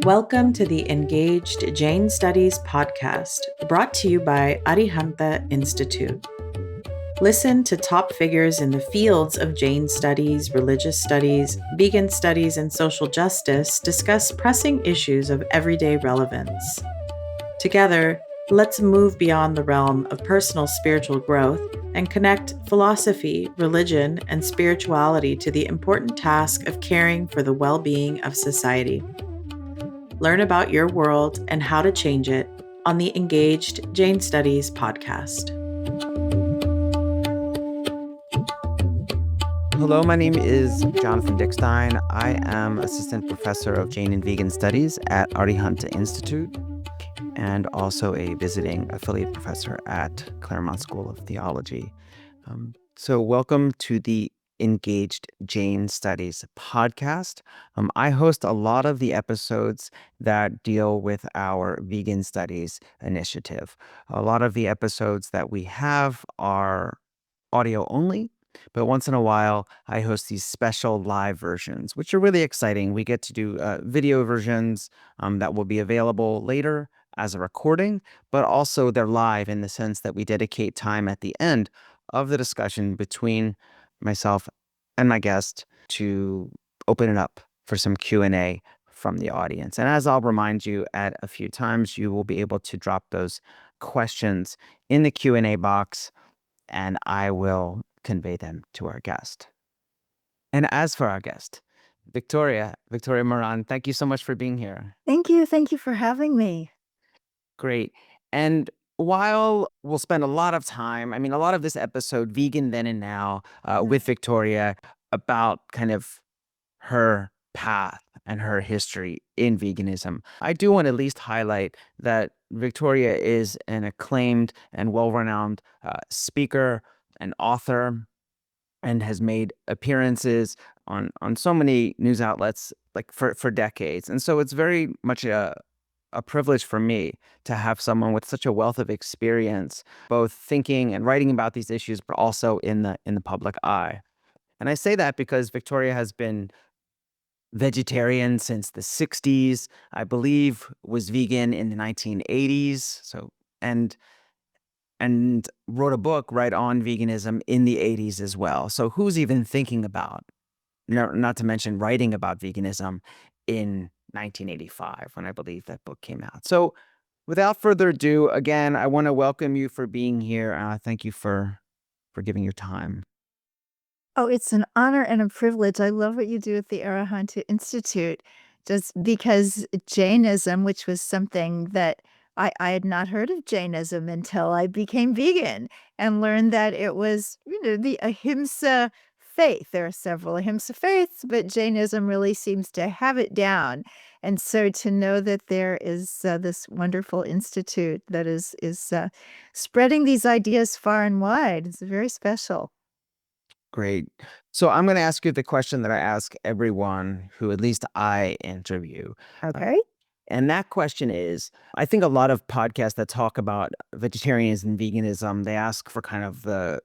Welcome to the Engaged Jain Studies Podcast, brought to you by Arihanta Institute. Listen to top figures in the fields of Jain studies, religious studies, vegan studies, and social justice discuss pressing issues of everyday relevance. Together, let's move beyond the realm of personal spiritual growth and connect philosophy, religion, and spirituality to the important task of caring for the well-being of society. Learn about your world and how to change it on the Engaged Jain Studies Podcast. Hello, my name is Jonathan Dickstein. I am Assistant Professor of Jain and Vegan Studies at Arihanta Institute and also a visiting affiliate professor at Claremont School of Theology. So welcome to the Engaged Jain Studies Podcast. I host a lot of the episodes that deal with our vegan studies initiative. A lot of the episodes that we have are audio only, but once in a while, I host these special live versions, which are really exciting. We get to do video versions that will be available later as a recording, but also they're live in the sense that we dedicate time at the end of the discussion between myself and my guest to open it up for some Q&A from the audience. And as I'll remind you at a few times, you will be able to drop those questions in the Q&A box, and I will convey them to our guest. And as for our guest, Victoria Moran, thank you so much for being here. Thank you. Thank you for having me. Great. And while we'll spend a lot of time, a lot of this episode, Vegan Then and Now, with Victoria, about kind of her path and her history in veganism, I do want to at least highlight that Victoria is an acclaimed and well-renowned speaker and author, and has made appearances on so many news outlets like for decades. And so it's very much a privilege for me to have someone with such a wealth of experience, both thinking and writing about these issues, but also in the public eye. And I say that because Victoria has been vegetarian since the 60s, I believe was vegan in the 1980s. And wrote a book right on veganism in the 80s as well. So who's even thinking about, not to mention writing about veganism in 1985 when I believe that book came out. So without further ado, again, I want to welcome you for being here. Thank you for giving your time. Oh, it's an honor and a privilege. I love what you do at the Arihanta Institute, just because Jainism, which was something that I had not heard of Jainism until I became vegan and learned that it was, the Ahimsa faith. There are several Ahimsa faiths, but Jainism really seems to have it down. And so to know that there is this wonderful institute that is spreading these ideas far and wide is very special. Great. So I'm going to ask you the question that I ask everyone who at least I interview. Okay. And that question is, I think a lot of podcasts that talk about vegetarianism and veganism, they ask for kind of the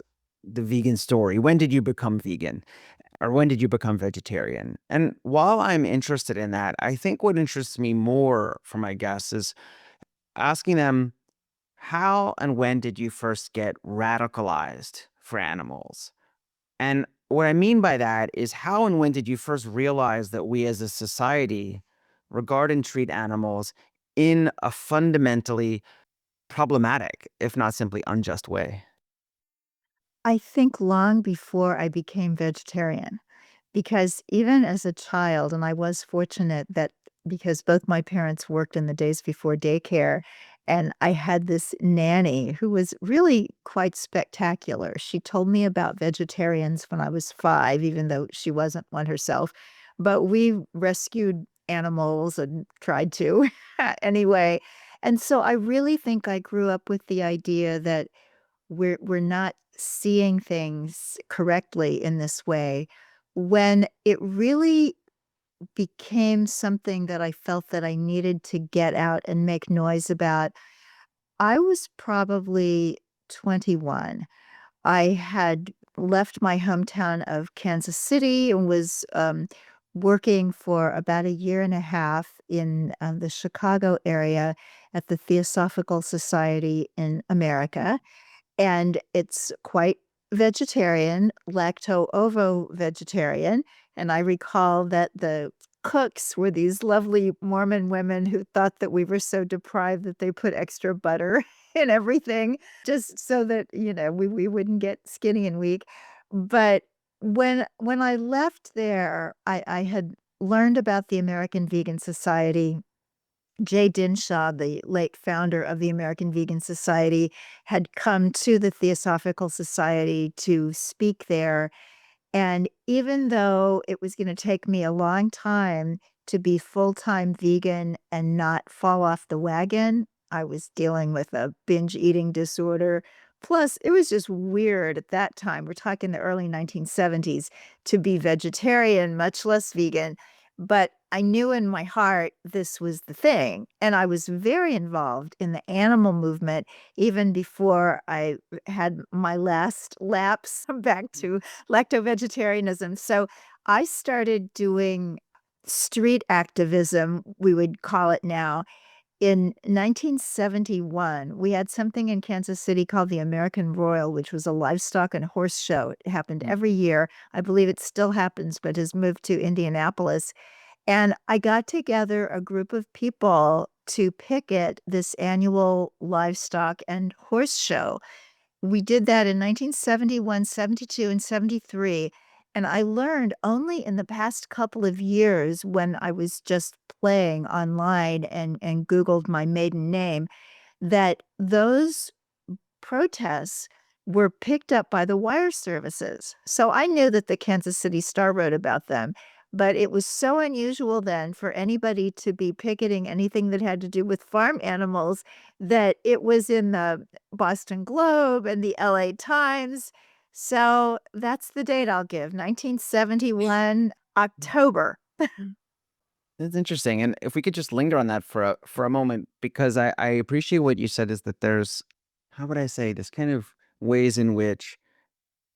vegan story. When did you become vegan? Or when did you become vegetarian? And while I'm interested in that, I think what interests me more for my guests is asking them, how and when did you first get radicalized for animals? And what I mean by that is, how and when did you first realize that we as a society regard and treat animals in a fundamentally problematic, if not simply unjust way? I think long before I became vegetarian, because even as a child, and I was fortunate that because both my parents worked in the days before daycare, and I had this nanny who was really quite spectacular. She told me about vegetarians when I was 5, even though she wasn't one herself. But we rescued animals and tried to anyway. And so I really think I grew up with the idea that we're not seeing things correctly in this way, when it really became something that I felt that I needed to get out and make noise about. I was probably 21. I had left my hometown of Kansas City and was working for about a year and a half in the Chicago area at the Theosophical Society in America. And it's quite vegetarian, lacto-ovo vegetarian. And I recall that the cooks were these lovely Mormon women who thought that we were so deprived that they put extra butter in everything just so that, we wouldn't get skinny and weak. But when I left there, I had learned about the American Vegan Society. Jay Dinshaw, the late founder of the American Vegan Society, had come to the Theosophical Society to speak there. And even though it was going to take me a long time to be full-time vegan and not fall off the wagon, I was dealing with a binge eating disorder. Plus, it was just weird at that time. We're talking the early 1970s to be vegetarian, much less vegan. But I knew in my heart this was the thing. And I was very involved in the animal movement even before I had my last lapse back to lacto-vegetarianism. So I started doing street activism, we would call it now. In 1971, we had something in Kansas City called the American Royal, which was a livestock and horse show. It happened every year. I believe it still happens, but has moved to Indianapolis. And I got together a group of people to picket this annual livestock and horse show. We did that in 1971, 72, and 73. And I learned only in the past couple of years when I was just playing online and Googled my maiden name that those protests were picked up by the wire services. So I knew that the Kansas City Star wrote about them, but it was so unusual then for anybody to be picketing anything that had to do with farm animals that it was in the Boston Globe and the LA Times. So that's the date I'll give, 1971, October. That's interesting. And if we could just linger on that for a moment, because I appreciate what you said is that there's, how would I say, this kind of ways in which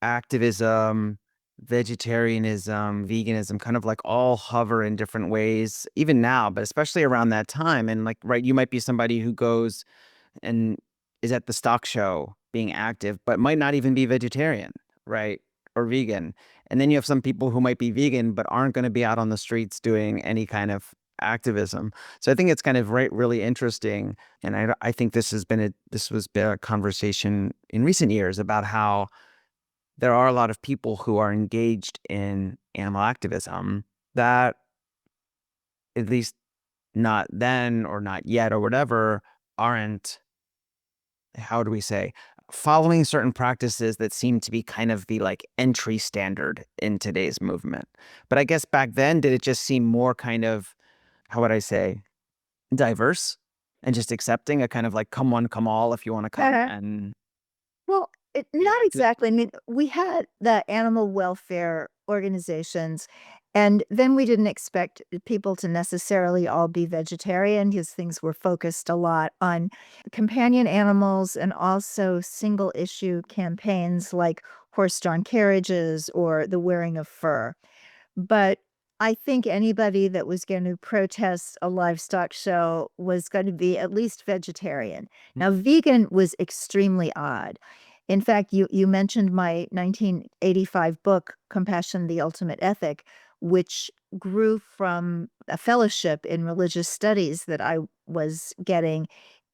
activism, vegetarianism, veganism kind of like all hover in different ways, even now, but especially around that time. And like, right, you might be somebody who goes and is at the stock show being active, but might not even be vegetarian, right? Or vegan. And then you have some people who might be vegan, but aren't going to be out on the streets doing any kind of activism. So I think it's kind of really interesting. And I think this was been a conversation in recent years about how there are a lot of people who are engaged in animal activism that, at least not then or not yet or whatever, aren't, how do we say, following certain practices that seem to be kind of the like entry standard in today's movement. But I guess back then, did it just seem more kind of, how would I say, diverse and just accepting a kind of like come one, come all if you want to come and Well, not exactly. I mean, we had the animal welfare organizations, and then we didn't expect people to necessarily all be vegetarian because things were focused a lot on companion animals and also single issue campaigns like horse-drawn carriages or the wearing of fur. But I think anybody that was going to protest a livestock show was going to be at least vegetarian. Now, vegan was extremely odd. In fact, you mentioned my 1985 book, Compassion, the Ultimate Ethic, which grew from a fellowship in religious studies that I was getting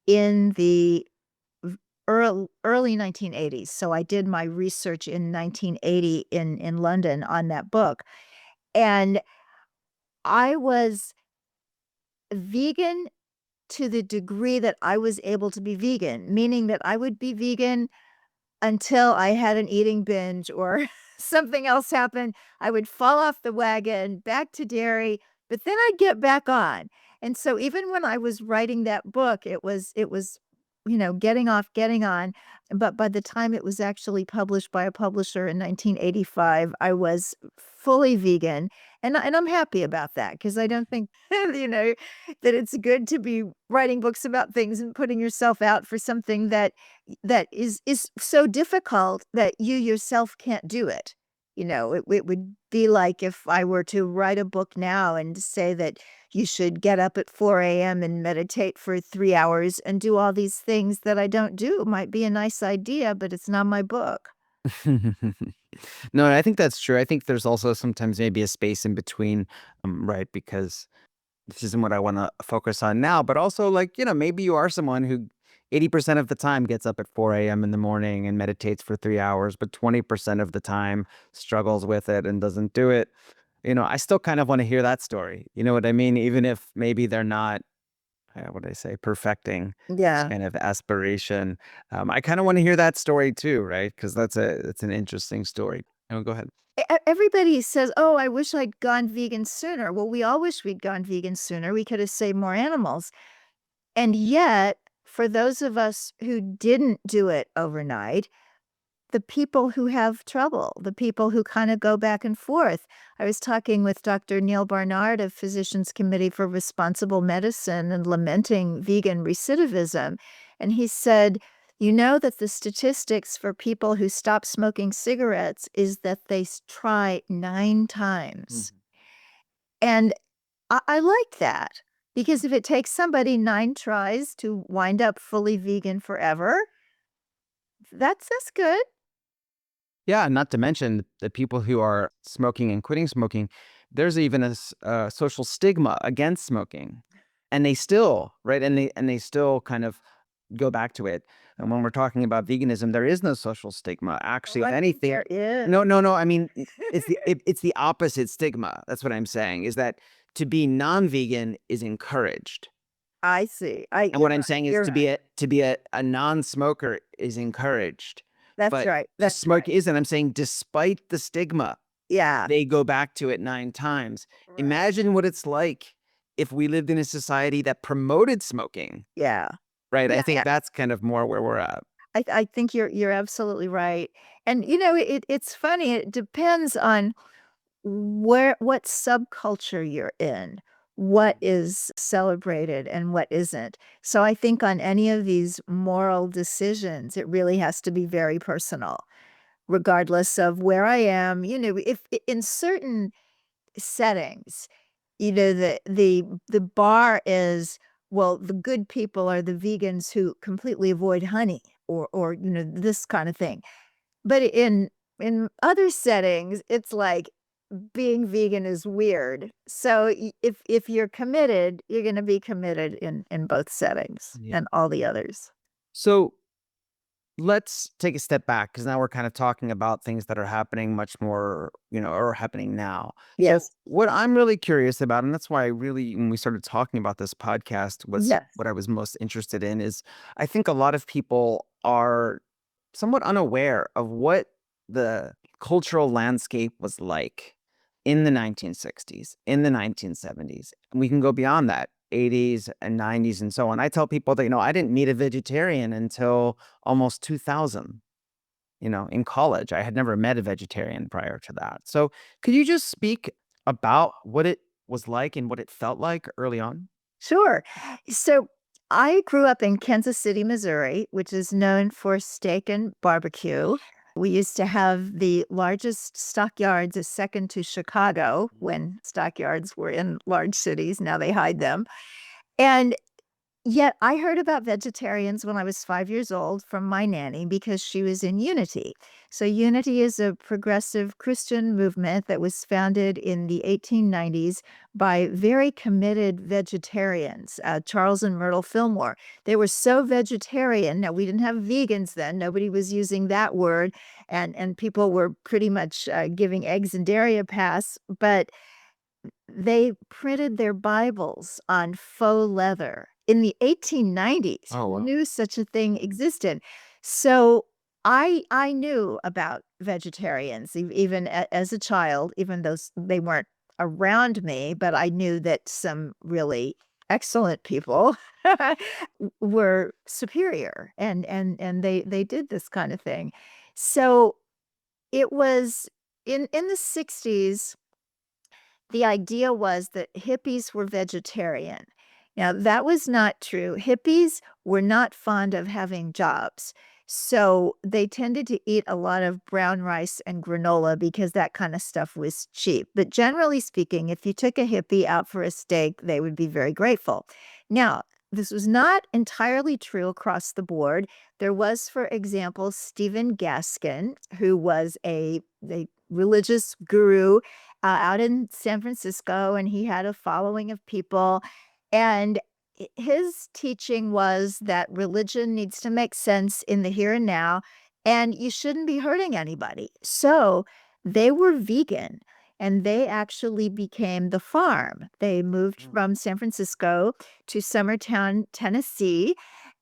in the early 1980s. So I did my research in 1980 in London on that book. And I was vegan to the degree that I was able to be vegan, meaning that I would be vegan until I had an eating binge or something else happened. I would fall off the wagon, back to dairy, but then I'd get back on. And so even when I was writing that book, it was getting off, getting on. But by the time it was actually published by a publisher in 1985, I was fully vegan. And I'm happy about that because I don't think, that it's good to be writing books about things and putting yourself out for something that is so difficult that you yourself can't do it. It would be like if I were to write a book now and say that you should get up at 4 a.m. and meditate for 3 hours and do all these things that I don't do. It might be a nice idea, but it's not my book. No, I think that's true. I think there's also sometimes maybe a space in between, right? Because this isn't what I want to focus on now, but also maybe you are someone who 80% of the time gets up at 4 a.m. in the morning and meditates for 3 hours, but 20% of the time struggles with it and doesn't do it. I still kind of want to hear that story. You know what I mean? Even if maybe they're not, what do I say, perfecting this Yeah. kind of aspiration. I kind of want to hear that story too, right? Because that's an interesting story. Oh, go ahead. Everybody says, "Oh, I wish I'd gone vegan sooner." Well, we all wish we'd gone vegan sooner. We could have saved more animals. And yet, for those of us who didn't do it overnight, the people who have trouble, the people who kind of go back and forth. I was talking with Dr. Neil Barnard of Physicians Committee for Responsible Medicine and lamenting vegan recidivism. And he said, you know that the statistics for people who stop smoking cigarettes is that they try 9 times. And I like that because if it takes somebody 9 tries to wind up fully vegan forever, that's good. Yeah, not to mention the people who are smoking and quitting smoking, there's even a social stigma against smoking, and they still, right, and they still kind of go back to it. And when we're talking about veganism, there is no social stigma. Actually, if I think anything, there is. no. I mean, it's the opposite stigma. That's what I'm saying. Is that to be non-vegan is encouraged. I see. And You're what I'm right, saying is you're to right. be a non-smoker is encouraged, That's but right, to that's smoke right. isn't. I'm saying despite the stigma, Yeah, they go back to it 9 times. right. Imagine what it's like if we lived in a society that promoted smoking, Yeah. right? I Yeah, think that's kind of more where we're at. I think you're absolutely right. And, it's funny, it depends on what subculture you're in, what is celebrated and what isn't. So I think on any of these moral decisions, it really has to be very personal, regardless of where I am. If in certain settings, the bar is, well, the good people are the vegans who completely avoid honey or this kind of thing. But in other settings, it's like being vegan is weird. So if you're committed, you're going to be committed in both settings Yeah. and all the others. So let's take a step back because now we're kind of talking about things that are happening much more, or happening now. So Yes. what I'm really curious about, and that's why I really, when we started talking about this podcast, was Yes. what I was most interested in is I think a lot of people are somewhat unaware of what the cultural landscape was like in the 1960s, in the 1970s. And we can go beyond that, 80s and 90s and so on. I tell people that, I didn't meet a vegetarian until almost 2000, in college. I had never met a vegetarian prior to that. So could you just speak about what it was like and what it felt like early on? Sure. So I grew up in Kansas City, Missouri, which is known for steak and barbecue. We used to have the largest stockyards, second to Chicago when stockyards were in large cities. Now they hide them. And yet I heard about vegetarians when I was 5 years old from my nanny because she was in Unity. So Unity is a progressive Christian movement that was founded in the 1890s by very committed vegetarians, Charles and Myrtle Fillmore. They were so vegetarian. Now, we didn't have vegans then. Nobody was using that word, and people were pretty much giving eggs and dairy a pass, but they printed their Bibles on faux leather in the 1890s. Oh, Who wow. knew such a thing existed? So I knew about vegetarians even as a child, even though they weren't around me, but I knew that some really excellent people were superior and they did this kind of thing. So it was in the 60s. The idea was that hippies were vegetarian. Now, that was not true. Hippies were not fond of having jobs. So they tended to eat a lot of brown rice and granola because that kind of stuff was cheap. But generally speaking, if you took a hippie out for a steak, they would be very grateful. Now, this was not entirely true across the board. There was, for example, Stephen Gaskin, who was a religious guru out in San Francisco, and he had a following of people. And his teaching was that religion needs to make sense in the here and now, and you shouldn't be hurting anybody. So they were vegan, and they actually became the farm. They moved from San Francisco to Summertown, Tennessee,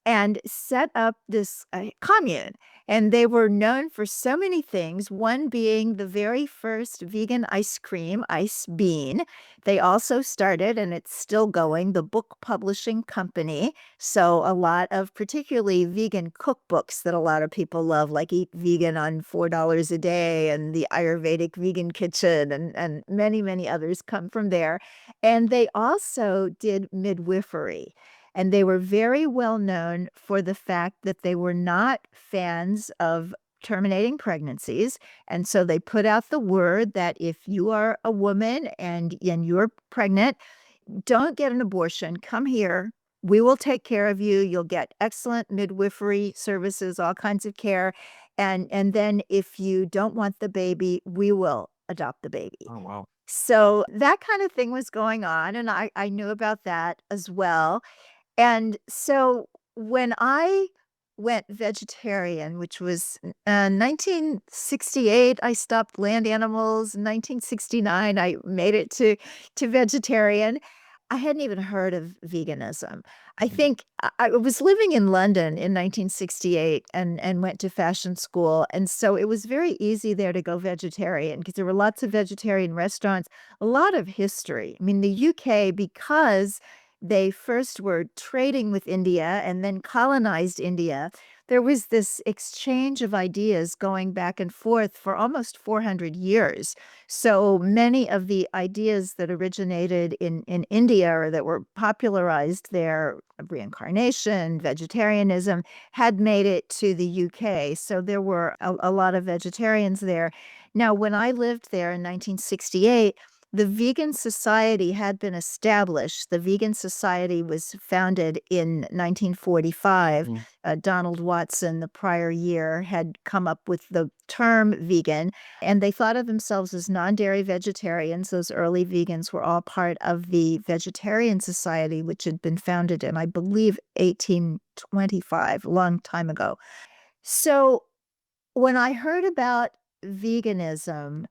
and set up this commune. And they were known for so many things, one being the very first vegan ice cream, Ice Bean. They also started, and it's still going, the book publishing company. So a lot of particularly vegan cookbooks that a lot of people love, like Eat Vegan on $4 a Day and the Ayurvedic Vegan Kitchen, and many, many others come from there. And they also did midwifery. And they were very well known for the fact that they were not fans of terminating pregnancies. And so they put out the word that if you are a woman and you're pregnant, don't get an abortion. Come here. We will take care of you. You'll get excellent midwifery services, all kinds of care. And then if you don't want the baby, we will adopt the baby. Oh, wow. So that kind of thing was going on. And I knew about that as well. And so when I went vegetarian, which was 1968, I stopped land animals. 1969, I made it to vegetarian. I hadn't even heard of veganism. I think I was living in London in 1968 and went to fashion school. And so it was very easy there to go vegetarian because there were lots of vegetarian restaurants, a lot of history. I mean, the UK, because they first were trading with India and then colonized India, there was this exchange of ideas going back and forth for almost 400 years. So many of the ideas that originated in India or that were popularized there, reincarnation, vegetarianism, had made it to the UK. So there were a lot of vegetarians there. Now, when I lived there in 1968, the Vegan Society had been established. The Vegan Society was founded in 1945. Donald Watson, the prior year, had come up with the term vegan, and they thought of themselves as non-dairy vegetarians. Those early vegans were all part of the Vegetarian Society, which had been founded in, I believe, 1825, a long time ago. So when I heard about veganism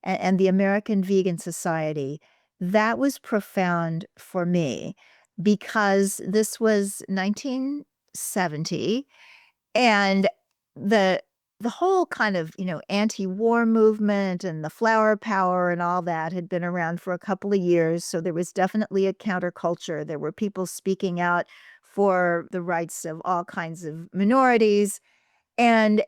and the American Vegan Society, that was profound for me because this was 1970, and the whole kind of, anti-war movement and the flower power and all that had been around for a couple of years. So there was definitely a counterculture. There were people speaking out for the rights of all kinds of minorities. And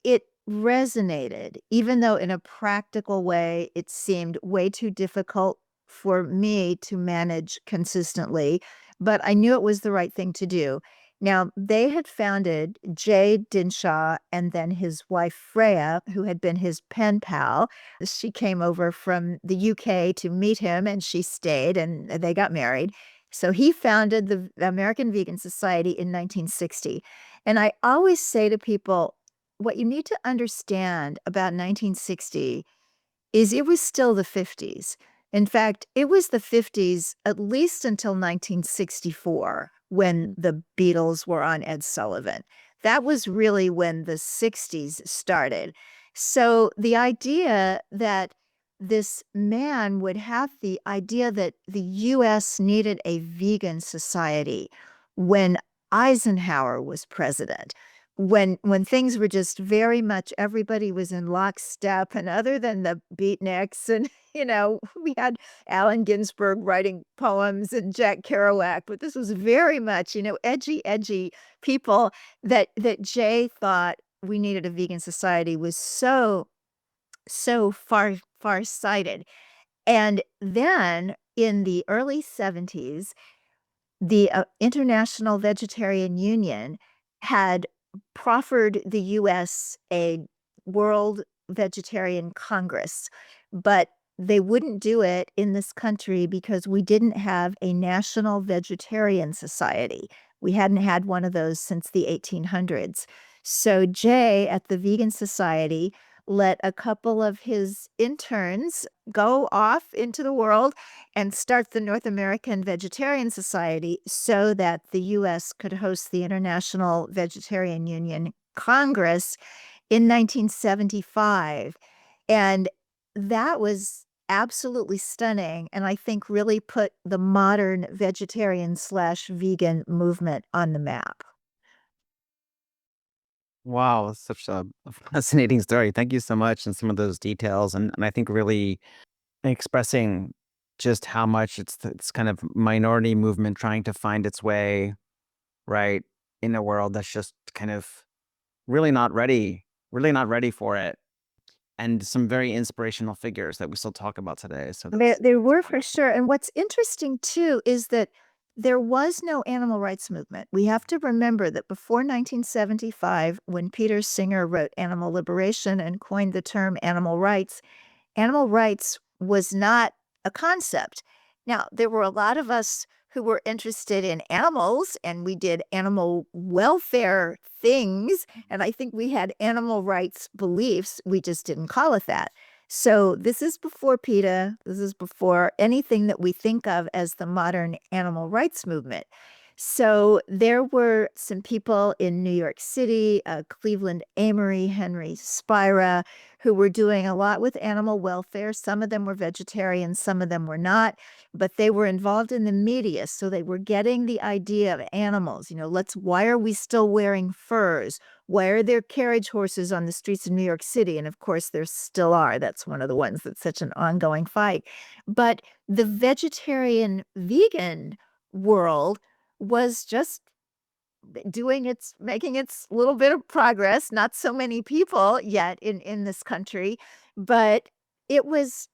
it resonated, even though in a practical way, it seemed way too difficult for me to manage consistently, but I knew it was the right thing to do. Now, they had founded Jay Dinshaw and then his wife Freya, who had been his pen pal. She came over from the UK to meet him, and she stayed, and they got married. So he founded the American Vegan Society in 1960. And I always say to people, what you need to understand about 1960 is it was still the 50s. In fact, it was the 50s at least until 1964 when the Beatles were on Ed Sullivan. That was really when the 60s started. So the idea that this man would have the idea that the US needed a vegan society when Eisenhower was president, when things were just very much, everybody was in lockstep, and other than the beatniks and, we had Allen Ginsberg writing poems and Jack Kerouac, but this was very much, edgy people that Jay thought we needed a vegan society was so far-sighted. And then in the early 70s, the International Vegetarian Union had proffered the U.S. a World Vegetarian Congress, but they wouldn't do it in this country because we didn't have a National Vegetarian Society. We hadn't had one of those since the 1800s. So Jay at the Vegan Society let a couple of his interns go off into the world and start the North American Vegetarian Society so that the U.S. could host the International Vegetarian Union Congress in 1975. And that was absolutely stunning. And I think really put the modern vegetarian/vegan movement on the map. Wow, that's such a fascinating story. Thank you so much, and some of those details, and I think really expressing just how much it's kind of minority movement trying to find its way, right, in a world that's just kind of really not ready for it, and some very inspirational figures that we still talk about today. So There, that's there were for sure. And what's interesting too is that there was no animal rights movement. We have to remember that before 1975, when Peter Singer wrote Animal Liberation and coined the term animal rights was not a concept. Now, there were a lot of us who were interested in animals, and we did animal welfare things. And I think we had animal rights beliefs. We just didn't call it that. So this is before PETA. This is before anything that we think of as the modern animal rights movement. So there were some people in New York City, Cleveland Amory, Henry Spira, who were doing a lot with animal welfare. Some of them were vegetarians, some of them were not, but they were involved in the media. So they were getting the idea of animals. Why are we still wearing furs? Why are there carriage horses on the streets of New York City? And of course, there still are. That's one of the ones that's such an ongoing fight. But the vegetarian vegan world was just making its little bit of progress. Not so many people yet in this country, but it was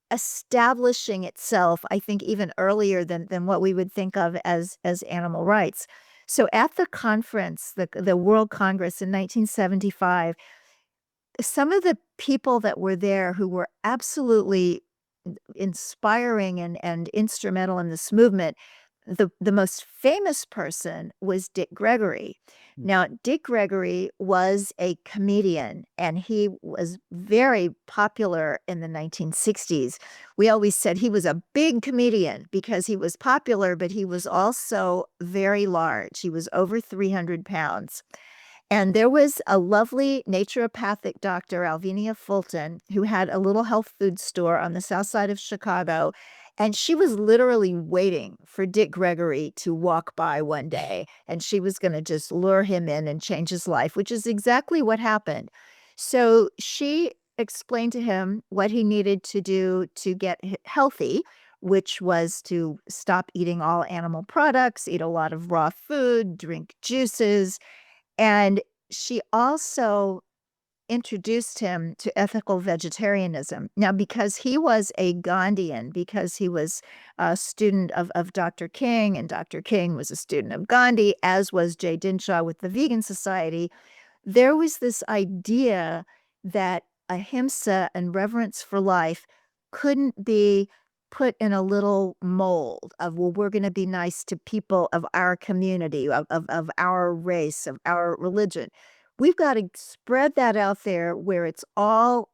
establishing itself, I think, even earlier than what we would think of as animal rights. So at the conference, the World Congress in 1975, some of the people that were there who were absolutely inspiring and instrumental in this movement, the most famous person was Dick Gregory. Now, Dick Gregory was a comedian, and he was very popular in the 1960s. We always said he was a big comedian because he was popular, but he was also very large. He was over 300 pounds. And there was a lovely naturopathic doctor, Alvinia Fulton, who had a little health food store on the south side of Chicago. And she was literally waiting for Dick Gregory to walk by one day. And she was going to just lure him in and change his life, which is exactly what happened. So she explained to him what he needed to do to get healthy, which was to stop eating all animal products, eat a lot of raw food, drink juices. And she also introduced him to ethical vegetarianism. Now, because he was a Gandhian, because he was a student of Dr. King, and Dr. King was a student of Gandhi, as was Jay Dinshaw with the Vegan Society, there was this idea that ahimsa and reverence for life couldn't be put in a little mold of, well, we're going to be nice to people of our community, of our race, of our religion. We've got to spread that out there where it's all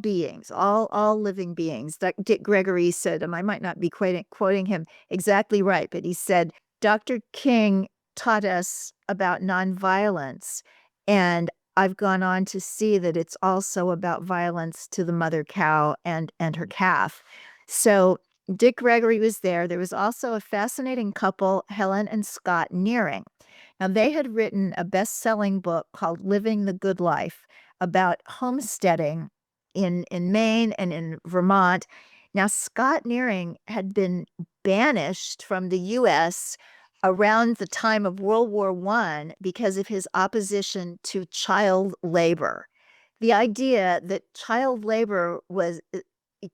beings, all living beings. That Dick Gregory said, and I might not be quoting him exactly right, but he said, Dr. King taught us about nonviolence, and I've gone on to see that it's also about violence to the mother cow and her calf. So Dick Gregory was there. There was also a fascinating couple, Helen and Scott Nearing. Now, they had written a best-selling book called Living the Good Life about homesteading in Maine and in Vermont. Now, Scott Nearing had been banished from the U.S. around the time of World War I because of his opposition to child labor. The idea that child labor was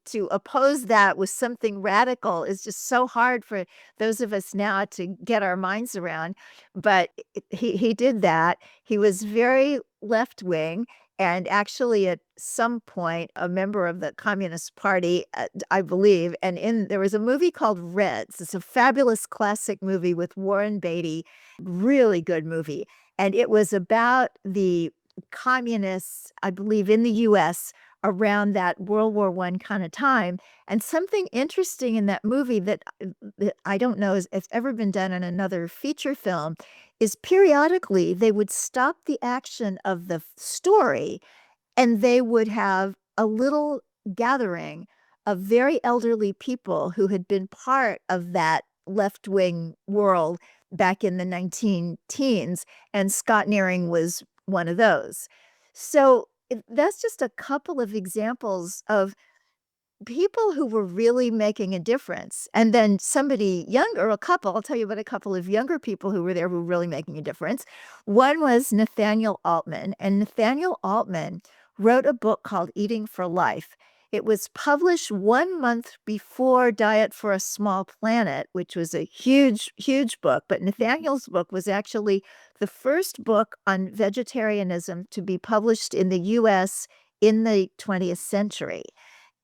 to oppose that with something radical is just so hard for those of us now to get our minds around. But he did that. He was very left wing. And actually, at some point, a member of the Communist Party, I believe, and there was a movie called Reds. It's a fabulous classic movie with Warren Beatty, really good movie. And it was about the communists, I believe, in the US around that World War I kind of time. And something interesting in that movie that I don't know if it's ever been done in another feature film is periodically they would stop the action of the story and they would have a little gathering of very elderly people who had been part of that left-wing world back in the 19 teens, and Scott Nearing was one of those. So that's just a couple of examples of people who were really making a difference. And then somebody younger, a couple, I'll tell you about a couple of younger people who were there who were really making a difference. One was Nathaniel Altman, and Nathaniel Altman wrote a book called Eating for Life. It was published 1 month before Diet for a Small Planet, which was a huge, huge book. But Nathaniel's book was actually the first book on vegetarianism to be published in the US in the 20th century.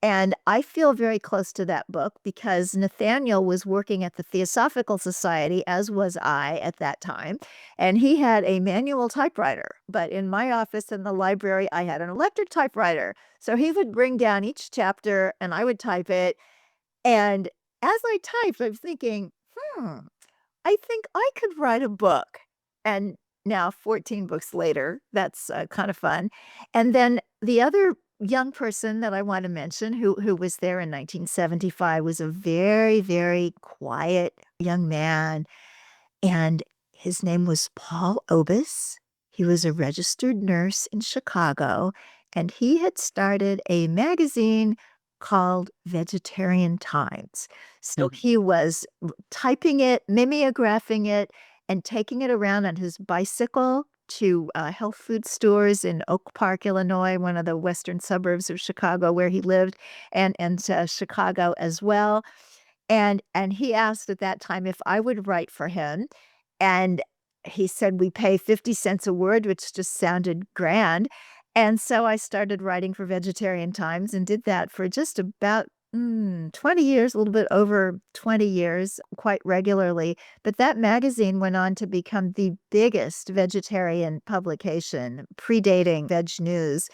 And I feel very close to that book because Nathaniel was working at the Theosophical Society, as was I at that time, and he had a manual typewriter. But in my office in the library, I had an electric typewriter. So he would bring down each chapter and I would type it. And as I typed, I was thinking, I think I could write a book. And now 14 books later, that's kind of fun. And then the other young person that I want to mention who was there in 1975 was a very, very quiet young man, and his name was Paul Obis. He was a registered nurse in Chicago, and he had started a magazine called Vegetarian Times. So he was typing it, mimeographing it, and taking it around on his bicycle to health food stores in Oak Park, Illinois, one of the western suburbs of Chicago where he lived, and Chicago as well. And he asked at that time if I would write for him. And he said, we pay 50 cents a word, which just sounded grand. And so I started writing for Vegetarian Times and did that for just about 20 years, a little bit over 20 years, quite regularly. But that magazine went on to become the biggest vegetarian publication, predating Veg News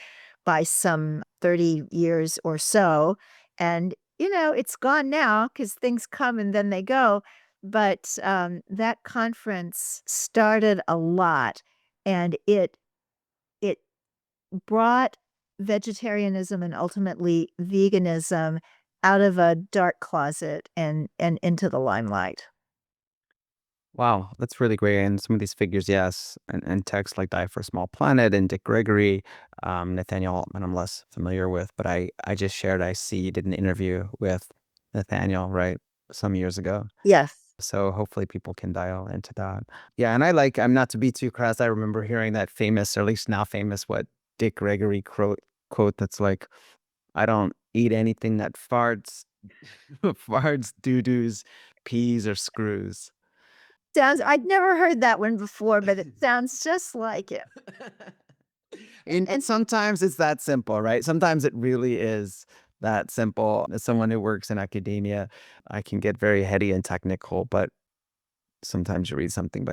by some 30 years or so. And, it's gone now because things come and then they go. But that conference started a lot, and it brought vegetarianism and ultimately veganism out of a dark closet and into the limelight. Wow, that's really great. And some of these figures, yes, and texts like Die for a Small Planet and Dick Gregory, Nathaniel Altman, I'm less familiar with, but I just shared, I see you did an interview with Nathaniel, right, some years ago. Yes. So hopefully people can dial into that. Yeah, and I'm not to be too crass, I remember hearing that famous, or at least now famous, what Dick Gregory quote that's like, I don't eat anything that farts, farts, doo-doos, peas, or screws. I'd never heard that one before, but it sounds just like it. And sometimes it's that simple, right? Sometimes it really is that simple. As someone who works in academia, I can get very heady and technical, but sometimes you read something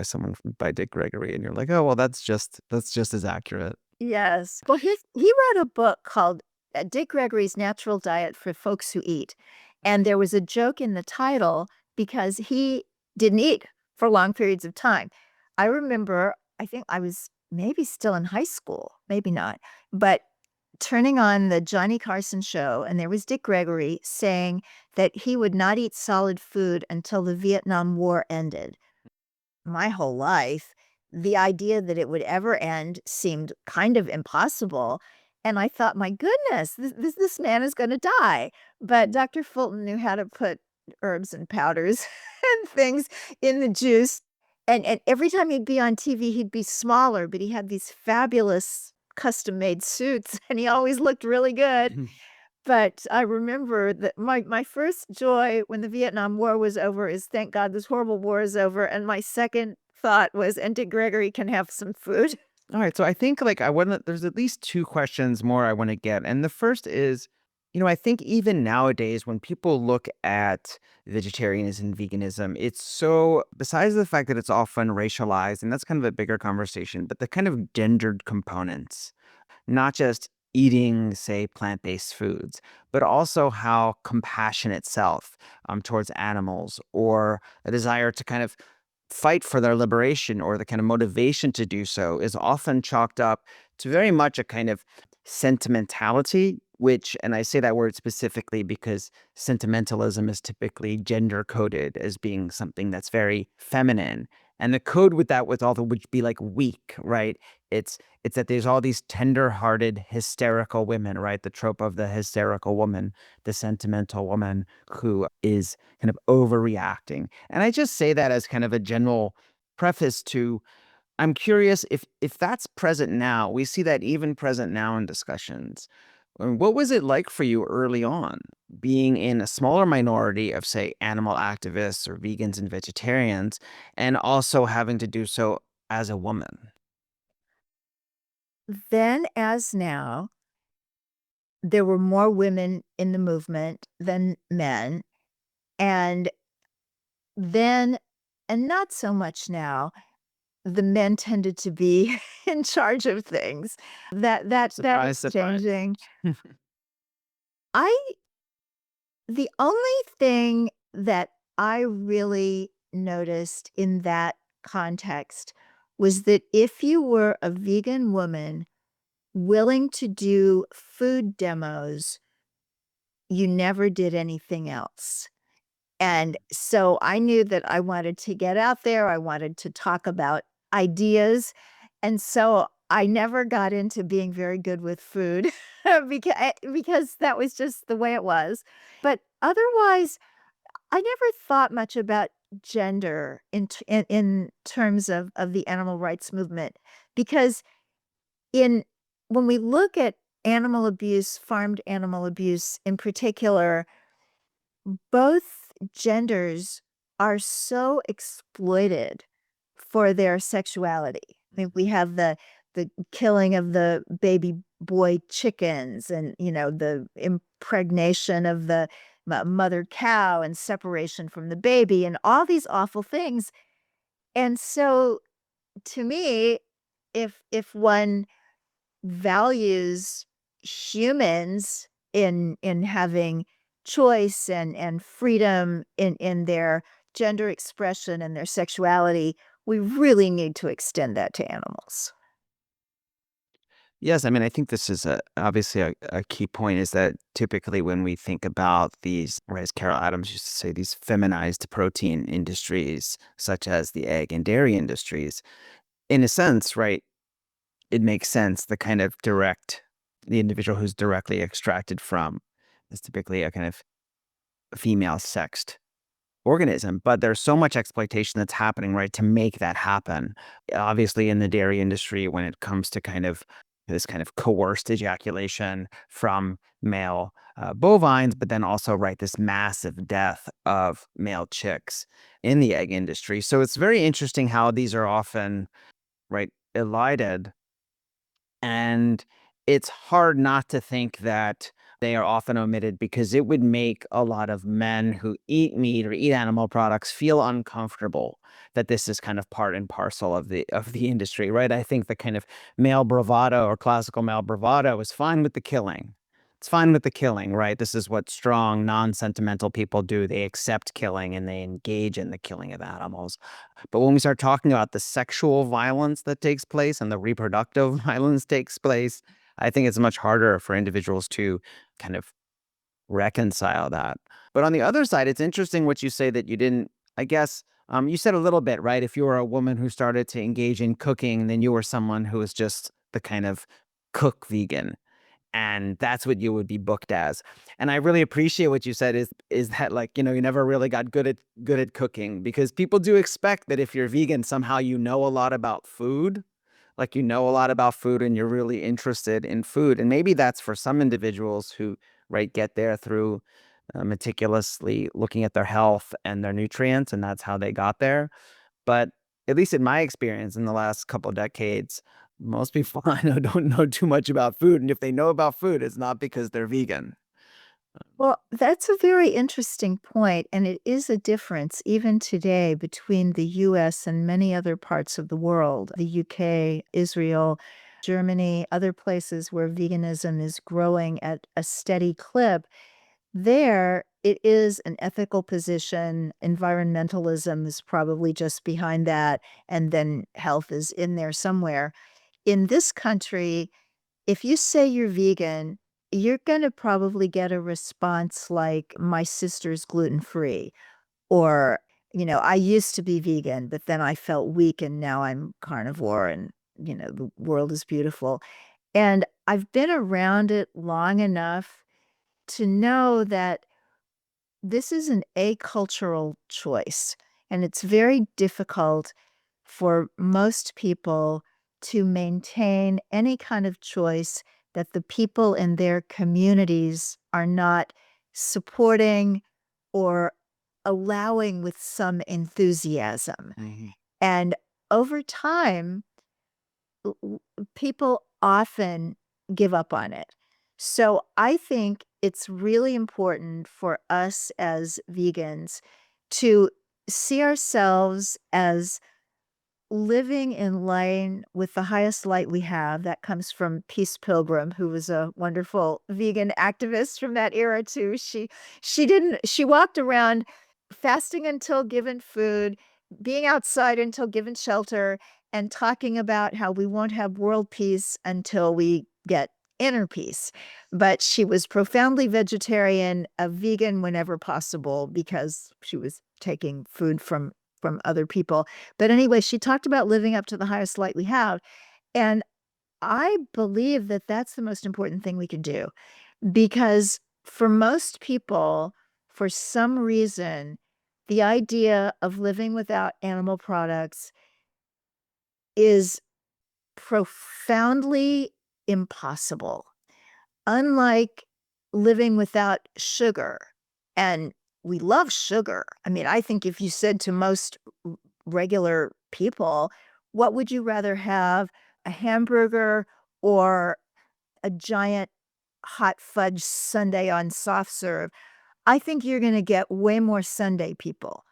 by Dick Gregory and you're like, oh, well, that's just as accurate. Yes. Well, he wrote a book called Dick Gregory's Natural Diet for Folks Who Eat. And there was a joke in the title because he didn't eat for long periods of time. I remember, I think I was maybe still in high school, maybe not, but turning on the Johnny Carson show, and there was Dick Gregory saying that he would not eat solid food until the Vietnam War ended. My whole life, the idea that it would ever end seemed kind of impossible. And I thought, my goodness, this man is going to die. But Dr. Fulton knew how to put herbs and powders and things in the juice. And every time he'd be on TV, he'd be smaller, but he had these fabulous custom-made suits, and he always looked really good. But I remember that my first joy when the Vietnam War was over is, thank God this horrible war is over, and my second thought was, "And Dick Gregory can have some food." All right, so I think there's at least two questions more I want to get. And the first is, I think even nowadays when people look at vegetarianism and veganism, it's so, besides the fact that it's often racialized, and that's kind of a bigger conversation, but the kind of gendered components, not just eating, say, plant-based foods, but also how compassion itself towards animals, or a desire to kind of fight for their liberation, or the kind of motivation to do so, is often chalked up to very much a kind of sentimentality, which, and I say that word specifically because sentimentalism is typically gender coded as being something that's very feminine. And the code with that would be like weak, right? It's that there's all these tender-hearted, hysterical women, right? The trope of the hysterical woman, the sentimental woman who is kind of overreacting. And I just say that as kind of a general preface to, I'm curious if that's present now. We see that even present now in discussions. What was it like for you early on, being in a smaller minority of, say, animal activists or vegans and vegetarians, and also having to do so as a woman? Then, as now, there were more women in the movement than men, and then, and not so much now, the men tended to be in charge of things. That Surprise, is surprise. changing. I The only thing that I really noticed in that context was that if you were a vegan woman willing to do food demos, you never did anything else. And so I knew that I wanted to get out there, I wanted to talk about ideas, and so I never got into being very good with food because that was just the way it was. But otherwise, I never thought much about gender in terms of the animal rights movement, because in when we look at animal abuse, farmed animal abuse in particular, both genders are so exploited for their sexuality. I mean, we have the killing of the baby boy chickens, and, the impregnation of the mother cow, and separation from the baby, and all these awful things. And so, to me, if one values humans in having choice and freedom in their gender expression and their sexuality, we really need to extend that to animals. Yes, I mean, I think this is obviously a key point, is that typically when we think about these, or as Carol Adams used to say, these feminized protein industries, such as the egg and dairy industries, in a sense, right, it makes sense. The individual who's directly extracted from is typically a kind of female sexed organism, but there's so much exploitation that's happening, right, to make that happen. Obviously, in the dairy industry, when it comes to kind of this kind of coerced ejaculation from male bovines, but then also, right, this massive death of male chicks in the egg industry. So it's very interesting how these are often, right, elided, and it's hard not to think that they are often omitted, because it would make a lot of men who eat meat or eat animal products feel uncomfortable that this is kind of part and parcel of the industry, right? I think the kind of male bravado, or classical male bravado, is fine with the killing. It's fine with the killing, right? This is what strong, non-sentimental people do. They accept killing and they engage in the killing of animals. But when we start talking about the sexual violence that takes place and the reproductive violence takes place, I think it's much harder for individuals to kind of reconcile that. But on the other side, it's interesting what you say, that you didn't, I guess, you said a little bit, right? If you were a woman who started to engage in cooking, then you were someone who was just the kind of cook vegan, and that's what you would be booked as. And I really appreciate what you said, is that, like, you never really got good at cooking, because people do expect that if you're vegan, somehow you know a lot about food. Like, you know a lot about food and you're really interested in food. And maybe that's for some individuals who right, get there through meticulously looking at their health and their nutrients, and that's how they got there. But at least in my experience in the last couple of decades, most people I know don't know too much about food. And if they know about food, it's not because they're vegan. Well, that's a very interesting point, and it is a difference even today between the US and many other parts of the world, the UK, Israel, Germany, other places where veganism is growing at a steady clip. There, it is an ethical position. Environmentalism is probably just behind that, and then health is in there somewhere. In this country, if you say you're vegan, you're gonna probably get a response like, "My sister's gluten-free," or, "I used to be vegan, but then I felt weak and now I'm carnivore and, the world is beautiful." And I've been around it long enough to know that this is an acultural choice, and it's very difficult for most people to maintain any kind of choice that the people in their communities are not supporting or allowing with some enthusiasm. Mhm. And over time, people often give up on it. So I think it's really important for us as vegans to see ourselves as living in line with the highest light we have. That comes from Peace Pilgrim, who was a wonderful vegan activist from that era too. She walked around fasting until given food, being outside until given shelter, and talking about how we won't have world peace until we get inner peace. But she was profoundly vegetarian, a vegan whenever possible because she was taking food from other people. But anyway, she talked about living up to the highest light we have, and I believe that that's the most important thing we can do, because for most people, for some reason, the idea of living without animal products is profoundly impossible. Unlike living without sugar, and we love sugar. I mean, I think if you said to most regular people, what would you rather have, a hamburger or a giant hot fudge sundae on soft serve? I think you're gonna get way more sundae people.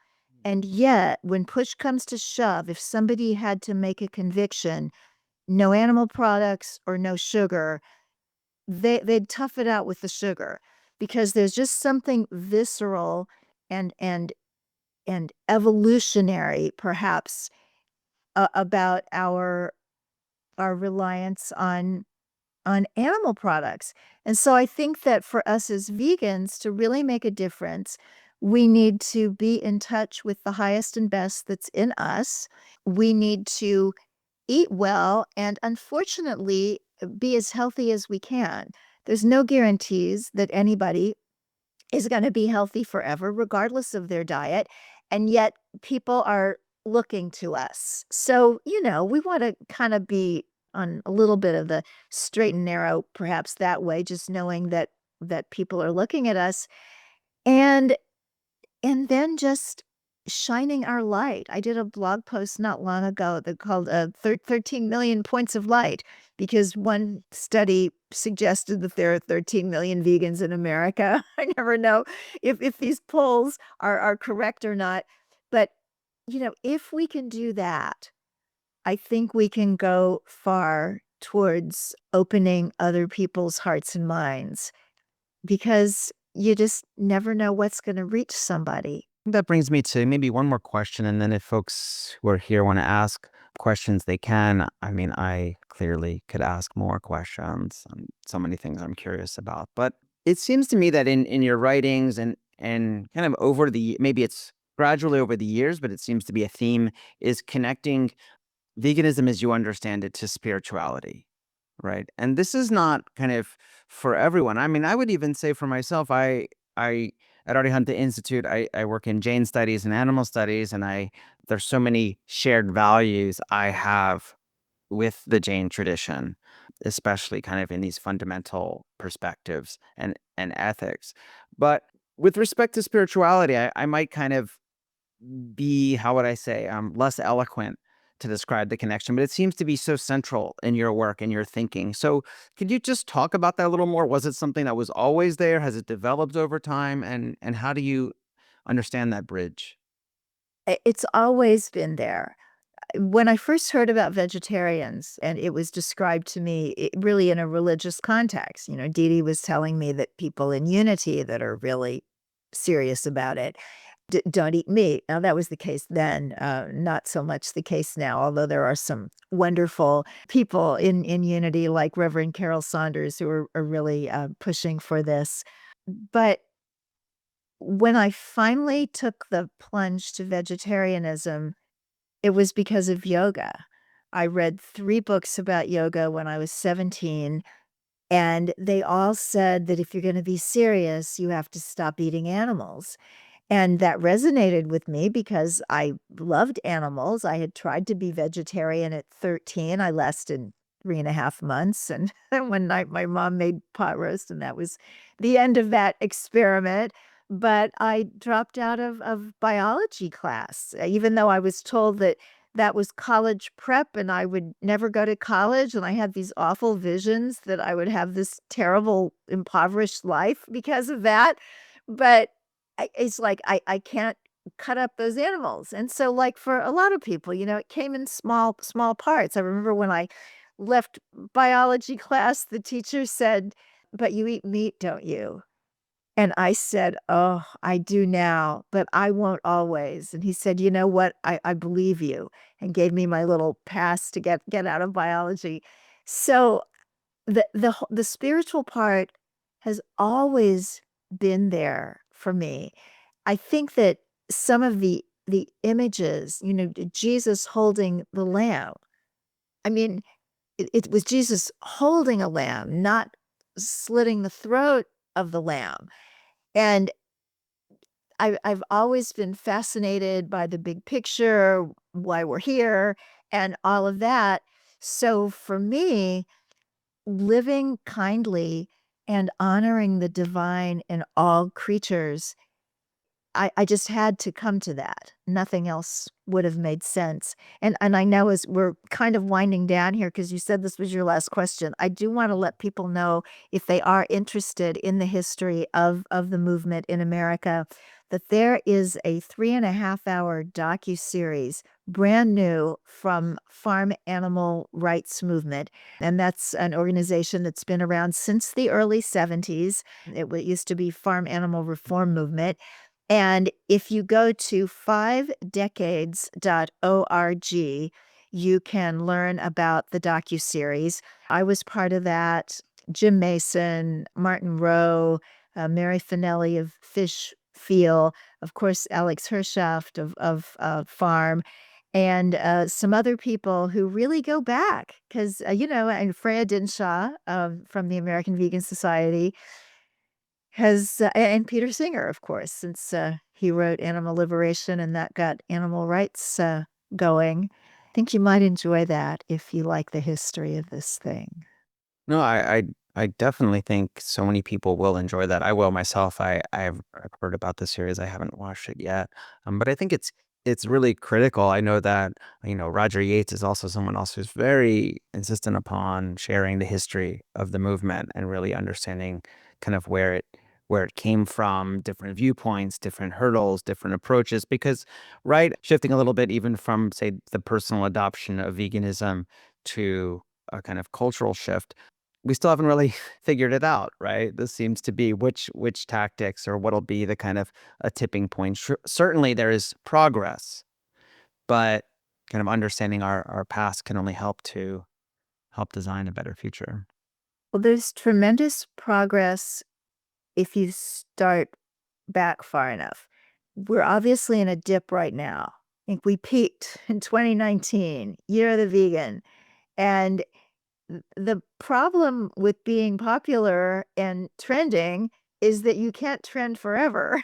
And yet, when push comes to shove, if somebody had to make a conviction, no animal products or no sugar, they'd tough it out with the sugar because there's just something visceral and and evolutionary, perhaps, about our reliance on animal products. And so I think that for us as vegans to really make a difference, we need to be in touch with the highest and best that's in us. We need to eat well and, unfortunately, be as healthy as we can. There's no guarantees that anybody is gonna be healthy forever regardless of their diet, and yet people are looking to us. So, we wanna kinda be on a little bit of the straight and narrow perhaps that way, just knowing that people are looking at us, and and then just shining our light. I did a blog post not long ago that called 13 million points of light because one study suggested that there are 13 million vegans in America. I never know if these polls are correct or not. But, if we can do that, I think we can go far towards opening other people's hearts and minds because you just never know what's going to reach somebody. That brings me to maybe one more question. And then if folks who are here want to ask questions, they can. I mean, I clearly could ask more questions on so many things I'm curious about. But it seems to me that in your writings and kind of over the, maybe it's gradually over the years, but it seems to be a theme, is connecting veganism as you understand it to spirituality. Right. And this is not kind of for everyone. I mean, I would even say for myself, I at Arihanta Institute, I work in Jain studies and animal studies, and there's so many shared values I have with the Jain tradition. especially kind of in these fundamental perspectives and ethics. But with respect to spirituality, I might kind of be, how would I say, less eloquent to describe the connection, but it seems to be so central in your work and your thinking. So could you just talk about that a little more? Was it something that was always there? Has it developed over time? And how do you understand that bridge? It's always been there. When I first heard about vegetarians and it was described to me really in a religious context, Dee Dee was telling me that people in Unity that are really serious about it don't eat meat. Now, that was the case then, not so much the case now, although there are some wonderful people in Unity like Reverend Carol Saunders who are really pushing for this. But when I finally took the plunge to vegetarianism, it was because of yoga. I read 3 books about yoga when I was 17, and they all said that if you're gonna be serious, you have to stop eating animals. And that resonated with me because I loved animals. I had tried to be vegetarian at 13. I lasted 3.5 months, and then one night my mom made pot roast, and that was the end of that experiment. But I dropped out of biology class, even though I was told that that was college prep and I would never go to college, and I had these awful visions that I would have this terrible, impoverished life because of that. But it's like I can't cut up those animals, and so, like, for a lot of people, it came in small parts. I remember when I left biology class, the teacher said, "But you eat meat, don't you?" And I said, "Oh, I do now, but I won't always." And he said, "You know what? I believe you," and gave me my little pass to get out of biology. So the spiritual part has always been there for me. I think that some of the images, Jesus holding the lamb. I mean, it was Jesus holding a lamb, not slitting the throat of the lamb. And I've always been fascinated by the big picture, why we're here, and all of that. So for me, living kindly and honoring the divine in all creatures, I just had to come to that. Nothing else would have made sense. And I know as we're kind of winding down here, because you said this was your last question, I do wanna let people know, if they are interested in the history of the movement in America, that there is a 3.5-hour docuseries, brand new, from Farm Animal Rights Movement, and that's an organization that's been around since the early '70s. Used to be Farm Animal Reform Movement, and if you go to 5decades.org, you can learn about the docuseries. I was part of that. Jim Mason, Martin Rowe, Mary Finelli of Fish Feel, of course, Alex Hershaft of Farm, and some other people who really go back because, and Freya Dinshaw from the American Vegan Society and Peter Singer, of course, since he wrote Animal Liberation and that got animal rights going. I think you might enjoy that if you like the history of this thing. No, I definitely think so many people will enjoy that. I will myself. I've heard about the series. I haven't watched it yet, but I think it's really critical. I know that Roger Yates is also someone else who's very insistent upon sharing the history of the movement and really understanding kind of where it came from, different viewpoints, different hurdles, different approaches. Because, right, shifting a little bit even from, say, the personal adoption of veganism to a kind of cultural shift, we still haven't really figured it out, right? This seems to be which tactics or what'll be the kind of a tipping point. Certainly there is progress, but kind of understanding our past can only help design a better future. Well, there's tremendous progress if you start back far enough. We're obviously in a dip right now. I think we peaked in 2019, year of the vegan. And the problem with being popular and trending is that you can't trend forever.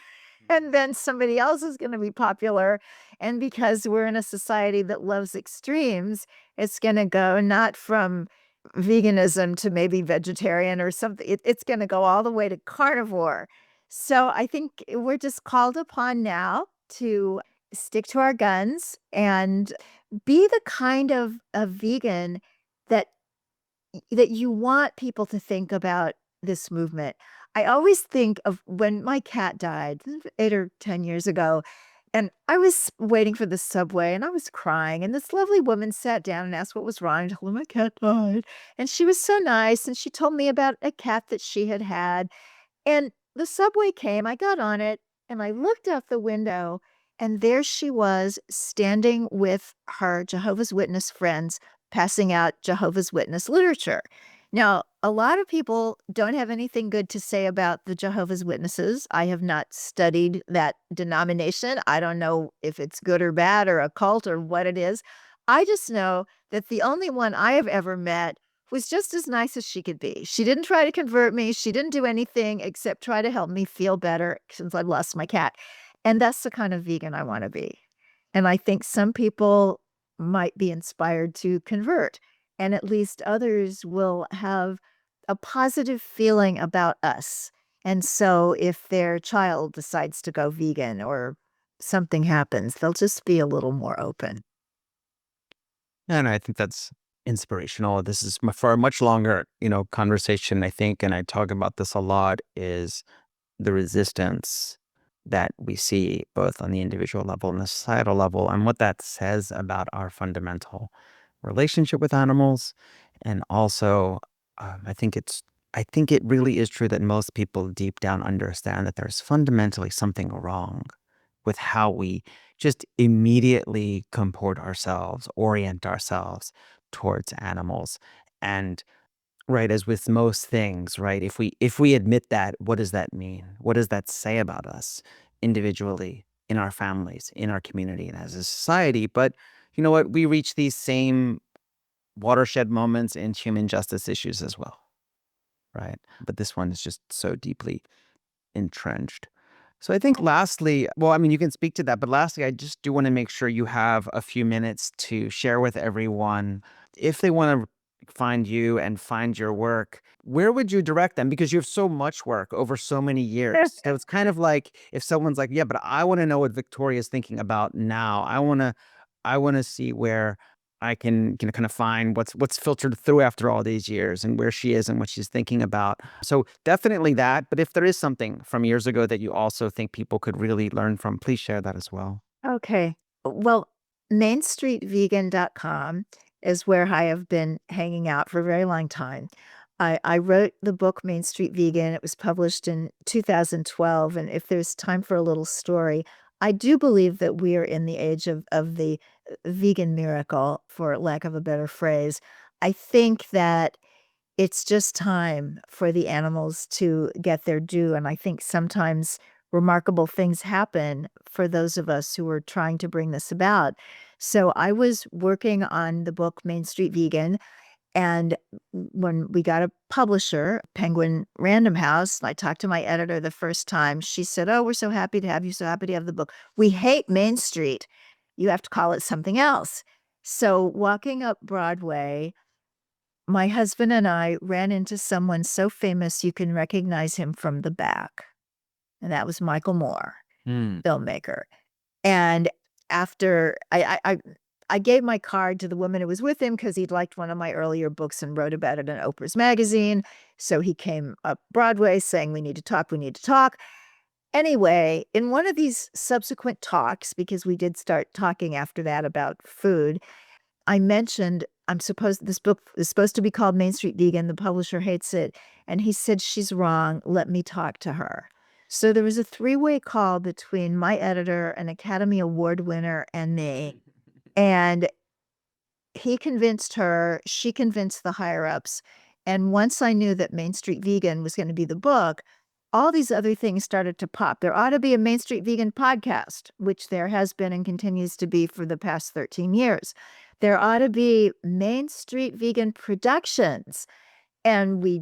And then somebody else is going to be popular. And because we're in a society that loves extremes, it's going to go not from veganism to maybe vegetarian or something. It's going to go all the way to carnivore. So I think we're just called upon now to stick to our guns and be the kind of a vegan that that you want people to think about this movement. I always think of when my cat died 8 or 10 years ago, and I was waiting for the subway and I was crying. And this lovely woman sat down and asked what was wrong. I told her my cat died. And she was so nice. And she told me about a cat that she had had. And the subway came, I got on it, and I looked out the window, and there she was standing with her Jehovah's Witness friends passing out Jehovah's Witness literature. Now, a lot of people don't have anything good to say about the Jehovah's Witnesses. I have not studied that denomination. I don't know if it's good or bad or a cult or what it is. I just know that the only one I have ever met was just as nice as she could be. She didn't try to convert me. She didn't do anything except try to help me feel better since I lost my cat. And that's the kind of vegan I want to be. And I think some people might be inspired to convert, and at least others will have a positive feeling about us. And so if their child decides to go vegan or something happens, they'll just be a little more open. And I think that's inspirational. This is for a much longer, conversation, I think, and I talk about this a lot, is the resistance that we see both on the individual level and the societal level, and what that says about our fundamental relationship with animals. And also, I think it really is true that most people deep down understand that there's fundamentally something wrong with how we just immediately comport ourselves, orient ourselves towards animals. And right, as with most things, right, if we admit that, what does that mean? What does that say about us individually, in our families, in our community, and as a society? But you know what? We reach these same watershed moments in human justice issues as well, right? But this one is just so deeply entrenched. So I think lastly, well, I mean, you can speak to that, but lastly, I just do want to make sure you have a few minutes to share with everyone, if they want to find you and find your work, where would you direct them? Because you have so much work over so many years. So it's kind of like if someone's like, yeah, but I want to know what Victoria's thinking about now. I want to see where I can kind of find what's filtered through after all these years and where she is and what she's thinking about. So definitely that. But if there is something from years ago that you also think people could really learn from, please share that as well. Okay. Well, mainstreetvegan.com is where I have been hanging out for a very long time. I wrote the book Main Street Vegan. It was published in 2012. And if there's time for a little story, I do believe that we are in the age of the vegan miracle, for lack of a better phrase. I think that it's just time for the animals to get their due. And I think sometimes remarkable things happen for those of us who are trying to bring this about. So I was working on the book Main Street Vegan. And when we got a publisher, Penguin Random House, I talked to my editor the first time. She said, "Oh, we're so happy to have you, so happy to have the book. We hate Main Street. You have to call it something else." So walking up Broadway, my husband and I ran into someone so famous you can recognize him from the back. And that was Michael Moore, Hmm. filmmaker. And after I gave my card to the woman who was with him because he'd liked one of my earlier books and wrote about it in Oprah's magazine. So he came up Broadway saying, "We need to talk, we need to talk." Anyway, in one of these subsequent talks, because we did start talking after that about food, I mentioned this book is supposed to be called Main Street Vegan. The publisher hates it. And he said, "She's wrong. Let me talk to her." So there was a three-way call between my editor, an Academy Award winner, and me. And he convinced her, she convinced the higher-ups. And once I knew that Main Street Vegan was going to be the book, all these other things started to pop. There ought to be a Main Street Vegan podcast, which there has been and continues to be for the past 13 years. There ought to be Main Street Vegan Productions. And we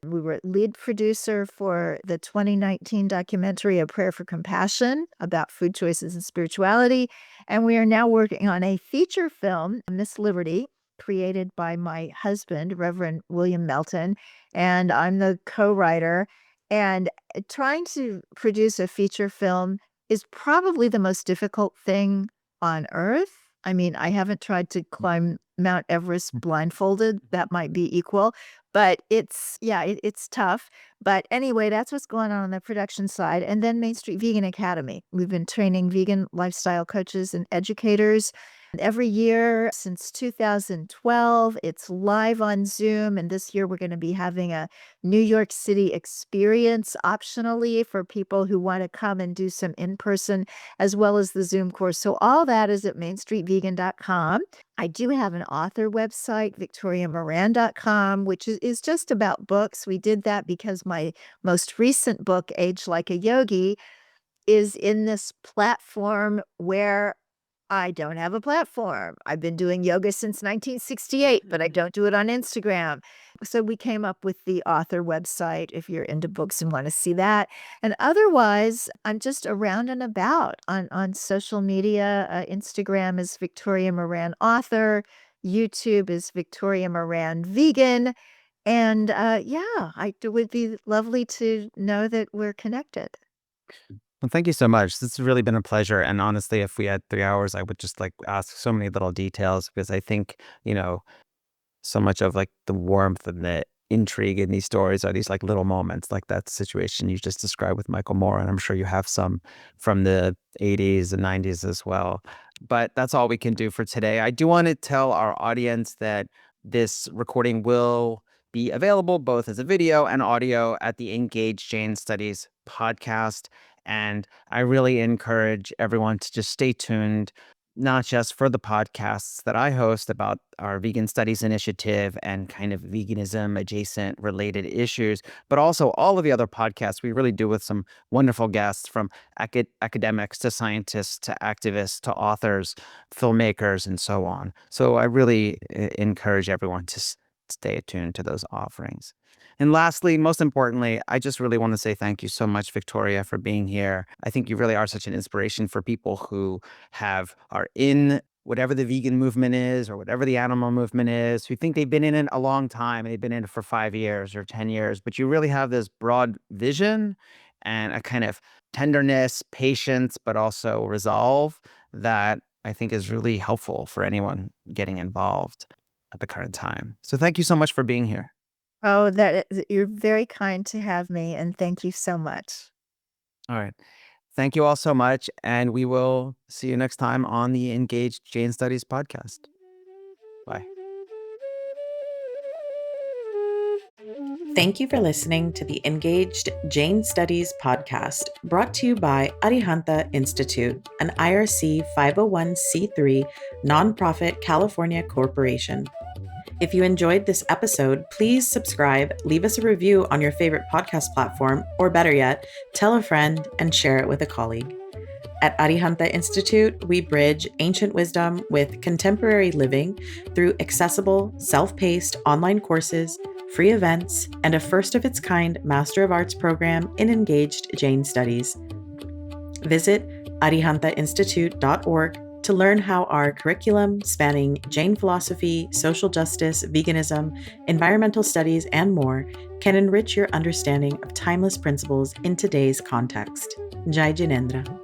were lead producer for the 2019 documentary, A Prayer for Compassion, about food choices and spirituality. And we are now working on a feature film, Miss Liberty, created by my husband, Reverend William Melton, and I'm the co-writer. And trying to produce a feature film is probably the most difficult thing on earth. I mean, I haven't tried to climb Mount Everest blindfolded. That might be equal, but it's tough. But anyway, that's what's going on the production side. And then Main Street Vegan Academy. We've been training vegan lifestyle coaches and educators every year since 2012. It's live on Zoom. And this year we're going to be having a New York City experience optionally for people who want to come and do some in-person as well as the Zoom course. So all that is at mainstreetvegan.com. I do have an author website, victoriamoran.com, which is just about books. We did that because my most recent book, Age Like a Yogi, is in this platform where I don't have a platform. I've been doing yoga since 1968, but I don't do it on Instagram. So we came up with the author website if you're into books and want to see that. And otherwise, I'm just around and about on social media. Instagram is Victoria Moran Author. YouTube is Victoria Moran Vegan. And it would be lovely to know that we're connected. Well, thank you so much. This has really been a pleasure. And honestly, if we had 3 hours, I would just like ask so many little details because I think, so much of like the warmth and the intrigue in these stories are these like little moments, like that situation you just described with Michael Moore. And I'm sure you have some from the 80s and 90s as well. But that's all we can do for today. I do want to tell our audience that this recording will be available both as a video and audio at the Engaged Jain Studies podcast. And I really encourage everyone to just stay tuned, not just for the podcasts that I host about our vegan studies initiative and kind of veganism adjacent related issues, but also all of the other podcasts we really do with some wonderful guests from academics to scientists to activists to authors, filmmakers, and so on. So I really encourage everyone to stay attuned to those offerings. And lastly, most importantly, I just really want to say thank you so much, Victoria, for being here. I think you really are such an inspiration for people who are in whatever the vegan movement is or whatever the animal movement is, who think they've been in it a long time and they've been in it for 5 years or 10 years, but you really have this broad vision and a kind of tenderness, patience, but also resolve that I think is really helpful for anyone getting involved at the current time. So thank you so much for being here. Oh, you're very kind to have me, and thank you so much. All right. Thank you all so much, and we will see you next time on the Engaged Jain Studies podcast. Bye. Thank you for listening to the Engaged Jain Studies podcast, brought to you by Arihanta Institute, an IRC 501c3 nonprofit California corporation. If you enjoyed this episode, please subscribe, leave us a review on your favorite podcast platform, or better yet, tell a friend and share it with a colleague. At Arihanta Institute, we bridge ancient wisdom with contemporary living through accessible, self-paced online courses, free events, and a first-of-its-kind Master of Arts program in Engaged Jain Studies. Visit arihantainstitute.org to learn how our curriculum spanning Jain philosophy, social justice, veganism, environmental studies, and more can enrich your understanding of timeless principles in today's context. Jai Jinendra.